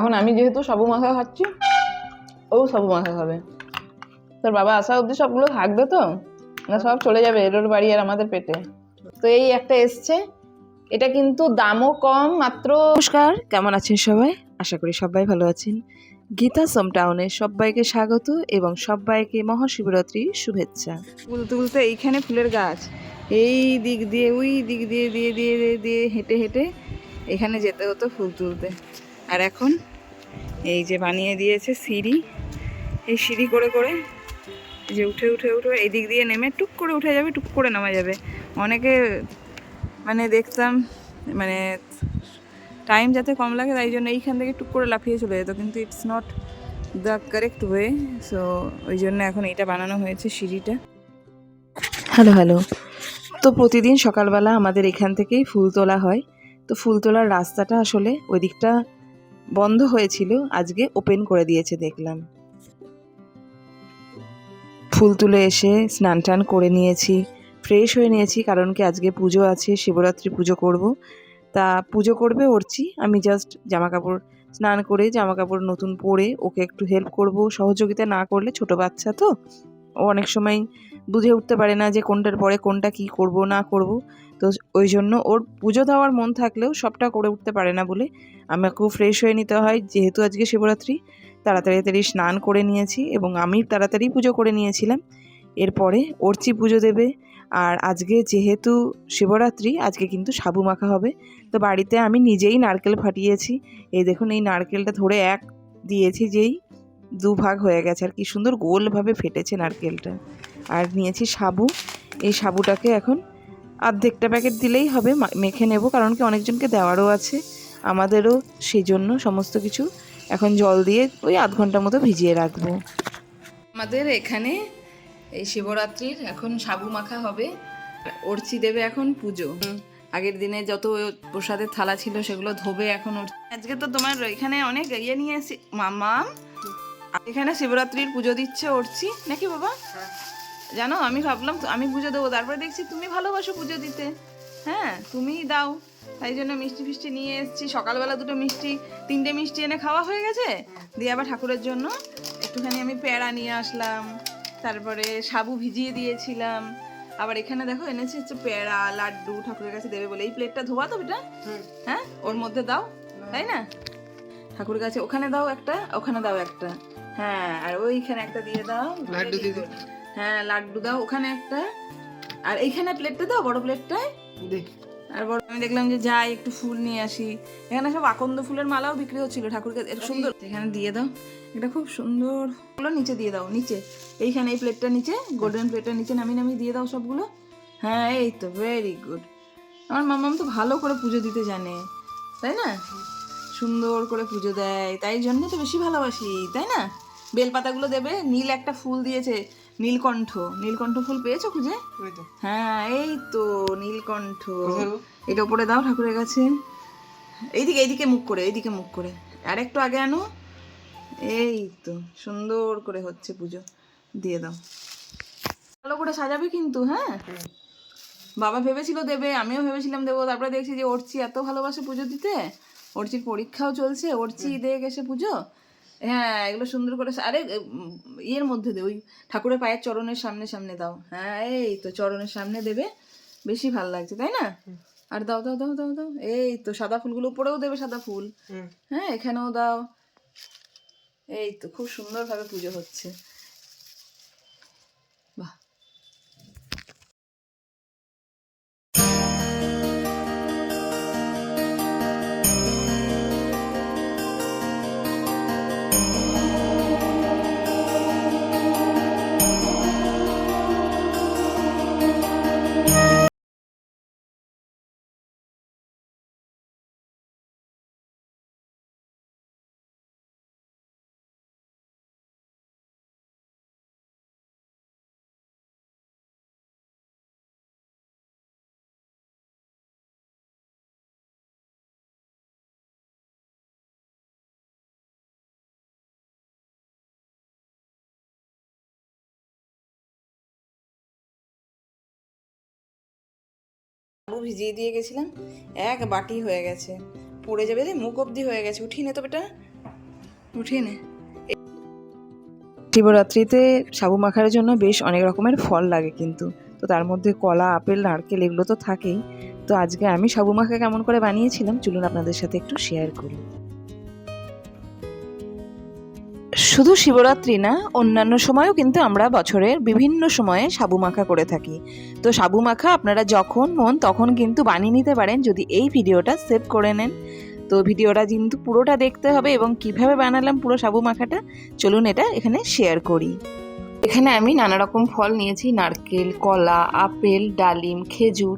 এখন আমি যেহেতু সাবু মাখা খাচ্ছি, ও সাবু মাখা খাবে। তোর বাবা আসা অবধি সবগুলো থাকবে তো, না সব চলে যাবে এরোর বাড়ি আর আমাদের পেটে। তো এই একটা এসছে, এটা কিন্তু দামও কম, মাত্র। নমস্কার, কেমন আছেন সবাই? আশা করি সবাই ভালো আছেন। গীতা সোম টাউনে সবাইকে স্বাগত এবং সবাইকে মহাশিবরাত্রির শুভেচ্ছা। ফুল তুলতে এইখানে ফুলের গাছ, এই দিক দিয়ে ওই দিক দিয়ে দিয়ে দিয়ে দিয়ে দিয়ে হেঁটে হেঁটে এখানে যেতে হতো ফুল তুলতে। আর এখন এই যে বানিয়ে দিয়েছে সিঁড়ি, এই সিঁড়ি করে করে যে উঠে উঠে উঠে এই দিক দিয়ে নেমে টুক করে উঠে যাবে, টুক করে নামা যাবে। অনেকে মানে দেখতাম মানে টাইম যাতে কম লাগে তাই জন্য এইখান থেকে টুক করে লাফিয়ে চলে যেত, কিন্তু it's not the correct way. So ওই জন্য এখন এইটা বানানো হয়েছে সিঁড়িটা। হ্যালো। তো প্রতিদিন সকালবেলা আমাদের এখান থেকেই ফুল তোলা হয়। তো ফুল তোলার রাস্তাটা আসলে ওই দিকটা বন্ধ হয়েছিল, আজকে ওপেন করে দিয়েছে দেখলাম। ফুল তুলে এসে স্নান টান করে নিয়েছি, ফ্রেশ হয়ে নিয়েছি, কারণ কি আজকে পুজো আছে, শিবরাত্রি পুজো করব। তা পুজো করবে ওরচি, আমি জাস্ট জামা কাপড় স্নান করে জামা কাপড় নতুন পরে ওকে একটু হেল্প করব। সহযোগিতা না করলে ছোট বাচ্চা তো, ও অনেক সময় বুঝে উঠতে পারে না যে কোনটার পরে কোনটা কি করব না করব। তো ওই জন্য ওর পুজো দেওয়ার মন থাকলেও সবটা করে উঠতে পারে না বলে আমাকেও ফ্রেশ হয়ে নিতে হয়। যেহেতু আজকে শিবরাত্রি, তাড়াতাড়ি স্নান করে নিয়েছি এবং আমি তাড়াতাড়ি পুজো করে নিয়েছিলাম। এরপরে অর্চি পুজো দেবে। আর আজকে যেহেতু শিবরাত্রি, আজকে কিন্তু সাবু মাখা হবে। তো বাড়িতে আমি নিজেই নারকেল ফাটিয়েছি। এই দেখুন, এই নারকেলটা ধরে এক দিয়েছি, যেই দুভাগ হয়ে গেছে আর কি সুন্দর গোলভাবে ফেটেছে নারকেলটা। আর নিয়েছি সাবু, এই সাবুটাকে এখন অর্ধেকটা প্যাকেট দিলেই হবে, মেখে নেব, কারণ কি অনেকজনকে দেওয়ারও আছে, আমাদেরও। সেই জন্য সমস্ত কিছু এখন জল দিয়ে ওই আধ ঘন্টার মতো ভিজিয়ে রাখবো। আমাদের এখানে এই শিবরাত্রির এখন সাবু মাখা হবে, অর্চি দেবে এখন পুজো। আগের দিনে যত প্রসাদের থালা ছিল সেগুলো ধোবে এখন। আজকে তো তোমার এখানে অনেক ইয়ে নিয়ে এসে মাম এখানে শিবরাত্রির পুজো দিচ্ছে অর্চি নাকি বাবা? জানো, আমি ভাবলাম আমি পুজো দেবো, তারপরে দেখছি তুমি ভালোবাসো পুজো দিতে। হ্যাঁ, তুমিই দাও, তাই জন্য মিষ্টি ফিষ্টি নিয়ে এসেছি। সকালবেলা দুটো মিষ্টি, তিনটে মিষ্টি এনে খাওয়া হয়ে গেছে। দিয়ে আবার ঠাকুরের জন্য একটুখানি আমি পেয়ারা নিয়ে আসলাম, তারপরে সাবু ভিজিয়ে দিয়েছিলাম। আবার এখানে দেখো এনেছি হচ্ছে পেয়ারা, লাড্ডু ঠাকুরের কাছে দেবে বলে। এই প্লেটটা ধোয়া তো বেটা? হ্যাঁ, ওর মধ্যে দাও, তাই না? ঠাকুরের কাছে ওখানে দাও একটা, ওখানে দাও একটা। হ্যাঁ, আর ওইখানে একটা দিয়ে দাও, লাড্ডু দিয়ে দাও। হ্যাঁ, লাড্ডু দাও ওখানে একটা। আর এইখানে প্লেটটা দাও, বড় প্লেটটায়। আর বড় আমি দেখলাম যে যাই একটু ফুল নিয়ে আসি। এখানে সব আকন্দ ফুলের মালাও বিক্রি হচ্ছিল ঠাকুরকে, এত সুন্দর। এখানে দিয়ে দাও, এটা খুব সুন্দর। ফুলও নিচে দিয়ে দাও, নিচে এইখানে এই প্লেটটা নিচে, গোল্ডেন প্লেটটা নিচে নামিয়ে দিয়ে দাও সবগুলো। হ্যাঁ, এই তো, ভেরি গুড। আমার মামাম তো ভালো করে পুজো দিতে জানে, তাই না? সুন্দর করে পুজো দেয়, তাই জন্য তো বেশি ভালোবাসি, তাই না? বেলপাতাগুলো দেবে, নীল একটা ফুল দিয়েছে, নীলকণ্ঠ। নীলকণ্ঠ ফুল পেয়েছো খুঁজে? হ্যাঁ, এই তো নীলকণ্ঠ। এটা উপরে দাও ঠাকুরের কাছে, এইদিকে এইদিকে মুখ করে, এইদিকে মুখ করে। আর একটু আগে আনো। এই তো সুন্দর করে হচ্ছে পুজো, দিয়ে দাও। ভালো করে সাজাবে কিন্তু, হ্যাঁ? বাবা ভেবেছিল দেবে, আমিও ভেবেছিলাম দেবো, তারপরে দেখছি যে অর্চি এত ভালোবাসে পুজো দিতে, অর্চির পরীক্ষাও চলছে, অর্চি দিয়ে গেছে পুজো। হ্যাঁ, এগুলো সুন্দর করে আরে ইয়ের মধ্যে দে, ওই ঠাকুরের পায়ের চরণের সামনে সামনে দাও। হ্যাঁ, এই তো চরণের সামনে দেবে, বেশি ভালো লাগছে, তাই না? আর দাও দাও দাও দাও দাও, এই তো সাদা ফুলগুলো উপরেও দেবে, সাদা ফুল। হ্যাঁ, এখানেও দাও। এই তো খুব সুন্দরভাবে পুজো হচ্ছে, বাহ। আলু ভিজিয়ে দিয়ে গেছিলাম, এক বাটি হয়ে গেছে, পড়ে যাবে রে, মুখ অবধি হয়ে গেছে। উঠিয়ে নে তো বেটা, উঠিয়ে নে। শিবরাত্রিতে সাবু মাখার জন্য বেশ অনেক রকমের ফল লাগে কিন্তু, তো তার মধ্যে কলা, আপেল, নারকেল এগুলো তো থাকেই। তো আজকে আমি সাবু মাখা কেমন করে বানিয়েছিলাম চলুন আপনাদের সাথে একটু শেয়ার করি। শুধু শিবরাত্রি না, অন্যান্য সময়ও কিন্তু আমরা বছরের বিভিন্ন সময়ে সাবু মাখা করে থাকি। তো সাবু মাখা আপনারা যখন মন তখন কিন্তু বানিয়ে নিতে পারেন যদি এই ভিডিওটা সেভ করে নেন। তো ভিডিওটা কিন্তু পুরোটা দেখতে হবে এবং কিভাবে বানালাম পুরো সাবু মাখাটা চলুন এটা এখানে শেয়ার করি। এখানে আমি নানা রকম ফল নিয়েছি, নারকেল, কলা, আপেল, ডালিম, খেজুর।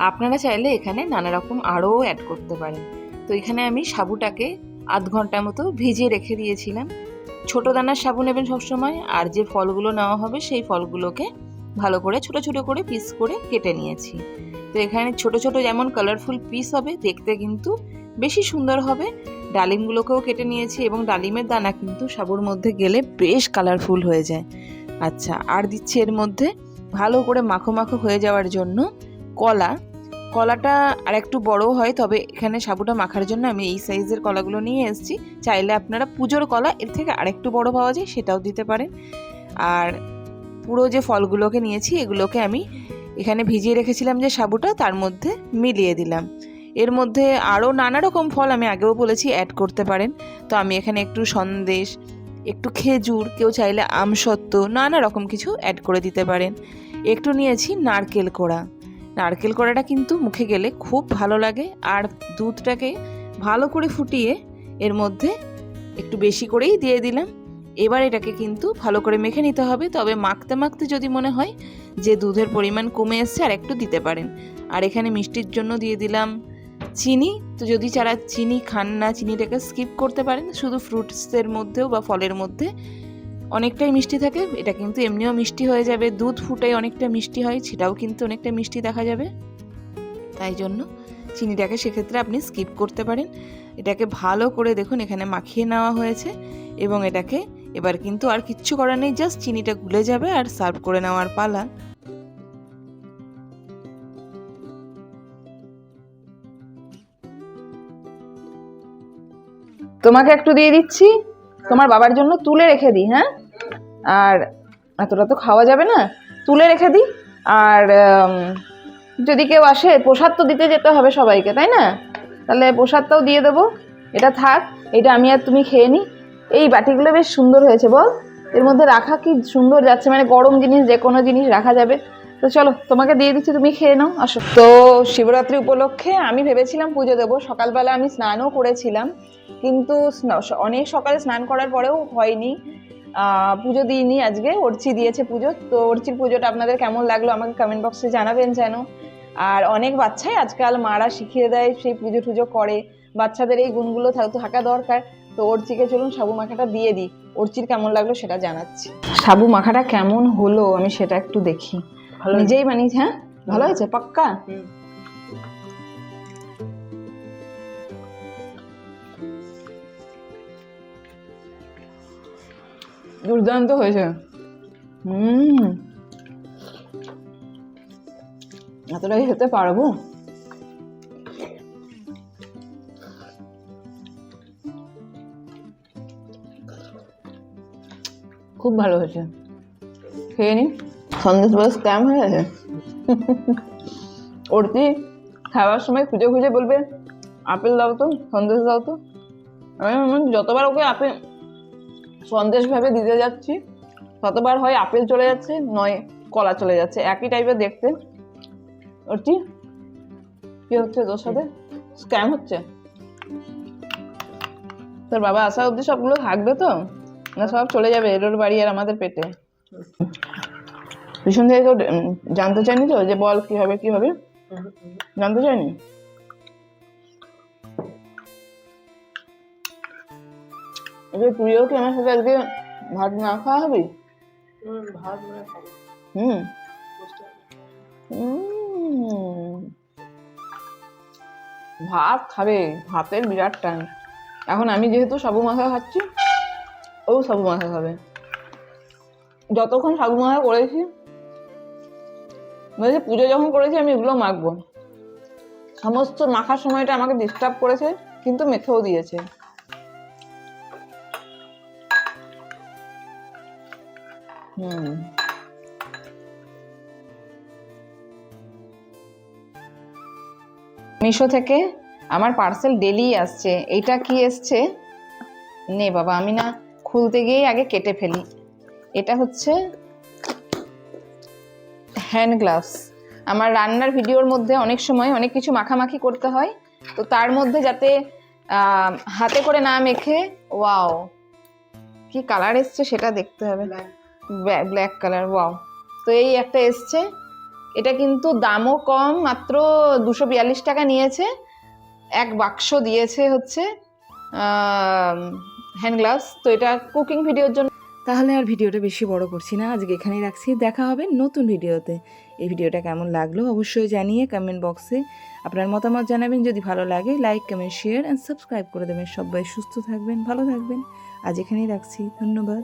আপনারা চাইলে এখানে নানা রকম আরও অ্যাড করতে পারেন। তো এখানে আমি সাবুটাকে আধ ঘন্টার মতো ভিজিয়ে রেখে দিয়েছিলাম। ছোটো দানার সাবু নেবেন সবসময়, আর যে ফলগুলো নেওয়া হবে সেই ফলগুলোকে ভালো করে ছোট ছোট করে পিস করে কেটে নিয়েছি। তো এখানে ছোট ছোট যেমন কালারফুল পিস হবে, দেখতে কিন্তু বেশি সুন্দর হবে। ডালিমগুলোকেও কেটে নিয়েছি এবং ডালিমের দানা কিন্তু সাবুর মধ্যে গেলে বেশ কালারফুল হয়ে যায়। আচ্ছা, আর দিচ্ছি এর মধ্যে ভালো করে মাখো মাখো হয়ে যাওয়ার জন্য কলাটা আর একটু বড় হয়, তবে এখানে সাবুটা মাখার জন্য আমি এই সাইজের কলাগুলো নিয়ে এসেছি। চাইলে আপনারা পুজোর কলা এর থেকে আরেকটু বড় পাওয়া যায় সেটাও দিতে পারেন। আর পুরো যে ফলগুলোকে নিয়েছি এগুলোকে আমি এখানে ভিজিয়ে রেখেছিলাম যে সাবুটা, তার মধ্যে মিলিয়ে দিলাম। এর মধ্যে আরও নানা রকম ফল আমি আগেও বলেছি অ্যাড করতে পারেন। তো আমি এখানে একটু সন্দেশ, একটু খেজুর, কেউ চাইলে আমসত্ত্ব, নানা রকম কিছু অ্যাড করে দিতে পারেন। একটু নিয়েছি নারকেল কোড়া। নারকেল কোড়াটা কিন্তু মুখে গেলে খুব ভালো লাগে। আর দুধটাকে ভালো করে ফুটিয়ে এর মধ্যে একটু বেশি করেই দিয়ে দিলাম। এবার এটাকে কিন্তু ভালো করে মেখে নিতে হবে, তবে মাখতে মাখতে যদি মনে হয় যে দুধের পরিমাণ কমে এসছে আর একটু দিতে পারেন। আর এখানে মিষ্টির জন্য দিয়ে দিলাম চিনি। তো যদি যারা চিনি খান না, চিনিটাকে স্কিপ করতে পারেন। শুধু ফ্রুটসের মধ্যেও বা ফলের মধ্যে অনেকটাই মিষ্টি থাকে, এটা কিন্তু এমনিও মিষ্টি হয়ে যাবে। দুধ ফুটে অনেকটা মিষ্টি হয়, সেটাও কিন্তু অনেকটা মিষ্টি দেখা যাবে। তাই জন্য চিনিটাকে সেক্ষেত্রে আপনি স্কিপ করতে পারেন। এটাকে ভালো করে দেখুন এখানে মাখিয়ে নেওয়া হয়েছে এবং এটাকে এবার কিন্তু আর কিচ্ছু করার নেই, জাস্ট চিনিটা গুলে যাবে আর সার্ভ করে নেওয়ার পালা। তোমাকে একটু দিয়ে দিচ্ছি, তোমার বাবার জন্য তুলে রেখে দিই। হ্যাঁ, আর এতটা তো খাওয়া যাবে না, তুলে রেখে দিই। আর যদি কেউ আসে প্রসাদ তো দিতে যেতে হবে সবাইকে, তাই না? তাহলে প্রসাদটাও দিয়ে দেবো। এটা থাক, এটা আমি আর তুমি খেয়ে নিই। এই বাটিগুলো বেশ সুন্দর হয়েছে বল, এর মধ্যে রাখা কি সুন্দর যাচ্ছে, মানে গরম জিনিস যে কোনো জিনিস রাখা যাবে। তো চলো তোমাকে দিয়ে দিচ্ছি, তুমি খেয়ে নাও, আসো। তো শিবরাত্রি উপলক্ষে আমি ভেবেছিলাম পুজো দেবো। সকালবেলা আমি স্নানও করেছিলাম, কিন্তু অনেক সকালে স্নান করার পরেও হয়নি, পুজো দিইনি। আজকে অর্চি দিয়েছে পুজো। তো অর্চির পুজোটা আপনাদের কেমন লাগলো আমাকে কমেন্ট বক্সে জানাবেন যেন। আর অনেক বাচ্চাই আজকাল মারা শিখিয়ে দেয়, সেই পুজো টুজো করে। বাচ্চাদের এই গুণগুলো থাকা দরকার। তো অর্চিকে চলুন সাবু মাখাটা দিয়ে দিই, অর্চির কেমন লাগলো সেটা জানাচ্ছি। সাবু মাখাটা কেমন হলো আমি সেটা একটু দেখি। নিজেই বানিয়েছি? হ্যাঁ, ভালো হয়েছে পাক্কা? দুর্দান্ত হয়েছে। এতটাই খেতে পারবো? খুব ভালো হয়েছে, খেয়ে নি। সন্দেশ বলে স্ক্যাম হয়ে গেছে। ওরতি খাওয়ার সময় খুঁজে খুঁজে বলবে আপেল দাও তো, সন্দেশ দাও তো। আমি যতবার ওকে আপেল সন্দেশ ভাবে দিতে যাচ্ছি ততবার হয় আপেল চলে যাচ্ছে, নয় কলা চলে যাচ্ছে, একই টাইপের দেখতে। ওরতি কি হচ্ছে তোর সাথে? স্ক্যাম হচ্ছে? তোর বাবা আসা অবধি সবগুলো থাকবে তো, না সব চলে যাবে এরোর বাড়ি আর আমাদের পেটে? ভীষণ থেকে কেউ জানতে চাইনি তো যে বল কি হবে কি হবে, জানতে চাইনি। তুইও কি আমার সাথে আজকে ভাত না খাওয়া হবি? ভাত খাবে, ভাতের বিরাট টান। এখন আমি যেহেতু সাবু মাখা খাচ্ছি, ও সাবু মাখা খাবে। যতক্ষণ সাবু মাখা করেছি, বলছি পুজো যখন করেছি আমি এগুলো মাখবো, সমস্ত মাখার সময়টা আমাকে ডিস্টার্ব করেছে, কিন্তু মেখেও দিয়েছে। মিশো থেকে আমার পার্সেল ডেলি আসছে। এইটা কি এসছে নে বাবা, আমি না খুলতে গিয়েই আগে কেটে ফেলি। এটা হচ্ছে হ্যান্ড গ্লাভস। আমার রান্নার ভিডিওর মধ্যে অনেক সময় অনেক কিছু মাখামাখি করতে হয়, তো তার মধ্যে যাতে হাতে করে না মেখে, ওয়াও কি কালার এসছে সেটা দেখতে হবে, ব্ল্যাক কালার, ওয়াও। তো এই একটা এসছে, এটা কিন্তু দামও কম, মাত্র 242 টাকা নিয়েছে। এক বাক্স দিয়েছে হচ্ছে হ্যান্ড গ্লাভস। তো এটা কুকিং ভিডিওর জন্য। তাহলে আর ভিডিওটা বেশি বড় করছি না, আজকে এখানেই রাখছি। দেখা হবে নতুন ভিডিওতে। এই ভিডিওটা কেমন লাগলো অবশ্যই জানিয়ে কমেন্ট বক্সে আপনার মতামত জানাবেন। যদি ভালো লাগে like, comment, share and subscribe করে দেবেন। সবাই সুস্থ থাকবেন, ভালো থাকবেন। আজ এখানেই রাখছি, ধন্যবাদ।